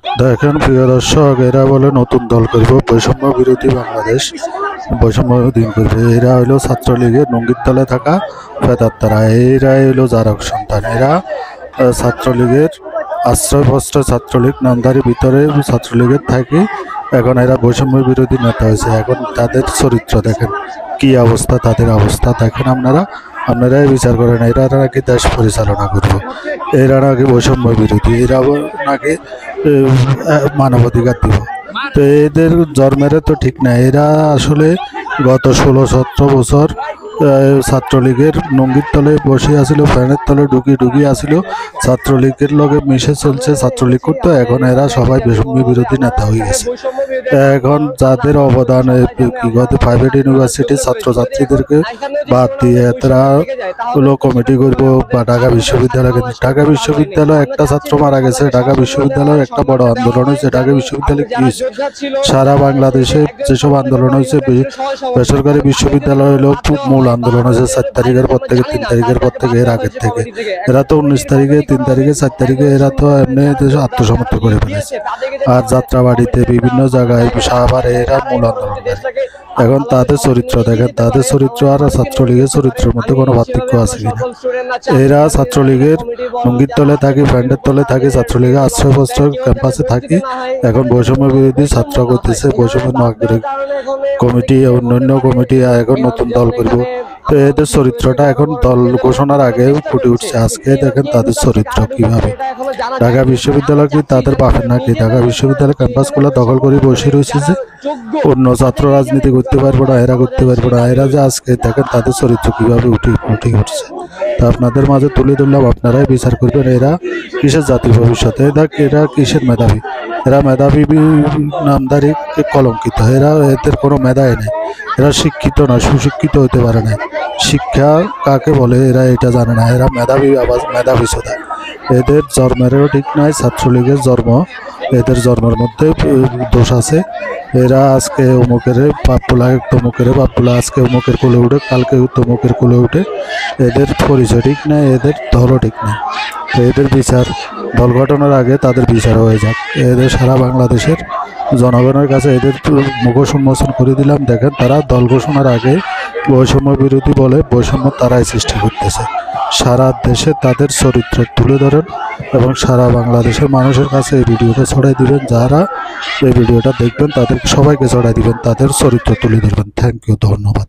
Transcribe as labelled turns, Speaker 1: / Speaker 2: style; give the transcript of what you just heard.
Speaker 1: দেখেন প্রিয় দর্শক, এরা বলে নতুন দল করব, বৈষম্য বিরোধী বাংলাদেশ, বৈষম্য দিন করবে। এরা হইলো ছাত্রলীগের নঙ্গির তলে থাকা ফেদাত্তারা, এরা হইলো জারক সন্তান। এরা ছাত্রলীগের আশ্রয়ভ্রষ্ট, ছাত্রলীগ নামধারী ভিতরে ছাত্রলীগের থাকি এখন এরা বৈষম্য বিরোধী নেতা হয়েছে। এখন তাদের চরিত্র দেখেন, কি অবস্থা, তাদের অবস্থা দেখেন। আপনারাই বিচার করেন, এরা নাকি দেশ পরিচালনা করবে, এরা নাকি বৈষম্য বিরোধী, এরা নাকি মানবাধিকার দিব। তো এদের জন্মের তো ঠিক নাই। এরা আসলে গত 16-17 বছর ছাত্রলীগের নঙ্গির তলে বসে আসিল, ফ্যানের তলে ঢুকি আসিল, ছাত্রলীগের লগে মিশে চলছে, ছাত্রলীগ করতো। এখন এরা সবাই বৈষম্য বিরোধী নেতা হয়ে গেছে। এখন যাদের অবদান প্রাইভেট ইউনিভার্সিটির ছাত্রছাত্রীদেরকে বাদ দিয়ে এরা হলো কমিটি করব বা ঢাকা বিশ্ববিদ্যালয়। কিন্তু ঢাকা বিশ্ববিদ্যালয় একটা ছাত্র মারা গেছে, ঢাকা বিশ্ববিদ্যালয় একটা বড় আন্দোলন হয়েছে। ঢাকা বিশ্ববিদ্যালয় কি হয়েছে? সারা বাংলাদেশে যেসব আন্দোলন হয়েছে, বেসরকারি বিশ্ববিদ্যালয় হলো মূল আন্দোলন হয়েছে 4 তারিখের পর থেকে, 3 তারিখের পর থেকে, এর আগের থেকে। এরা তো 19 তারিখে, 3 তারিখে, 4 তারিখে এরা তো এমনি আত্মসমর্পণ করে ফেলেছে। আর যাত্রাবাড়িতে বিভিন্ন জায়গায় শাহবারে এরা মূল আন্দোলনকারী। এখন তাদের চরিত্র দেখেন, তাদের চরিত্র আর ছাত্রলীগের চরিত্রের মধ্যে কোনো পার্থক্য আছে কিনা? এরা ছাত্রলীগের লুঙ্গির তলে থাকি, ব্যান্ডের তলে থাকি, ছাত্রলীগের আশ্রয়প্রশ্র ক্যাম্পাসে থাকি। এখন বৈষম্য বিরোধী ছাত্র করতেছে, বৈষম্য নাগরিক কমিটি, অন্যান্য কমিটি এখন নতুন দল করব। তো এদের চরিত্রটা এখন দল ঘোষণার আগে ফুটে উঠছে। আজকে দেখেন তাদের চরিত্র কিভাবে। ঢাকা বিশ্ববিদ্যালয় কি তাদের বাপের নাকি? ঢাকা বিশ্ববিদ্যালয় ক্যাম্পাসগুলো দখল করে বসে রয়েছে যে অন্য ছাত্র রাজনীতি করতে পারবো না, এরা করতে পারবো না। এরা যে আজকে দেখেন তাদের চরিত্র কিভাবে উঠে উঠছে, তা আপনাদের মাঝে তুলে ধরলাম, আপনারাই বিচার করবেন। এরা কিসের জাতির ভবিষ্যতে? এরা কিসের মেধাবী? এরা মেধাবী নামধারী কলঙ্কিত। এদের কোনো মেধাই নেই। এরা শিক্ষিত না, সুশিক্ষিত হতে পারে না। শিক্ষা কাকে বলে এরা এটা জানে না। এরা মেধাবী, আবার মেধাবী সোদা। এদের জন্মেরও ঠিক নাই। ছাত্রলীগের জন্ম, এদের জন্মের মধ্যে দোষ আছে। এরা আজকে অমুকের পাপ্পুলা, তমুকের পাপ্পুলা, আজকে অমুকের কোলে উঠে, কালকে তমুকের কোলে উঠে। এদের পরিচয় ঠিক নাই, এদের দলও ঠিক নাই। এদের বিচার দল গঠনের আগে তাদের বিচার হয়ে যাক। এদের সারা বাংলাদেশের জনগণের কাছে এদের মুখোশ উন্মোচন করে দিলাম। দেখেন তারা দল ঘোষণার আগে বৈষম্য বিরোধী বলে বৈষম্য তারাই সৃষ্টি করতেছে। সারা দেশে তাদের চরিত্র তুলে ধরেন এবং সারা বাংলাদেশের মানুষের কাছে এই ভিডিওটা ছড়াই দিবেন। যারা এই ভিডিওটা দেখবেন তাদের সবাইকে ছড়াই দিবেন, তাদের চরিত্র তুলে ধরবেন। থ্যাংক ইউ, ধন্যবাদ।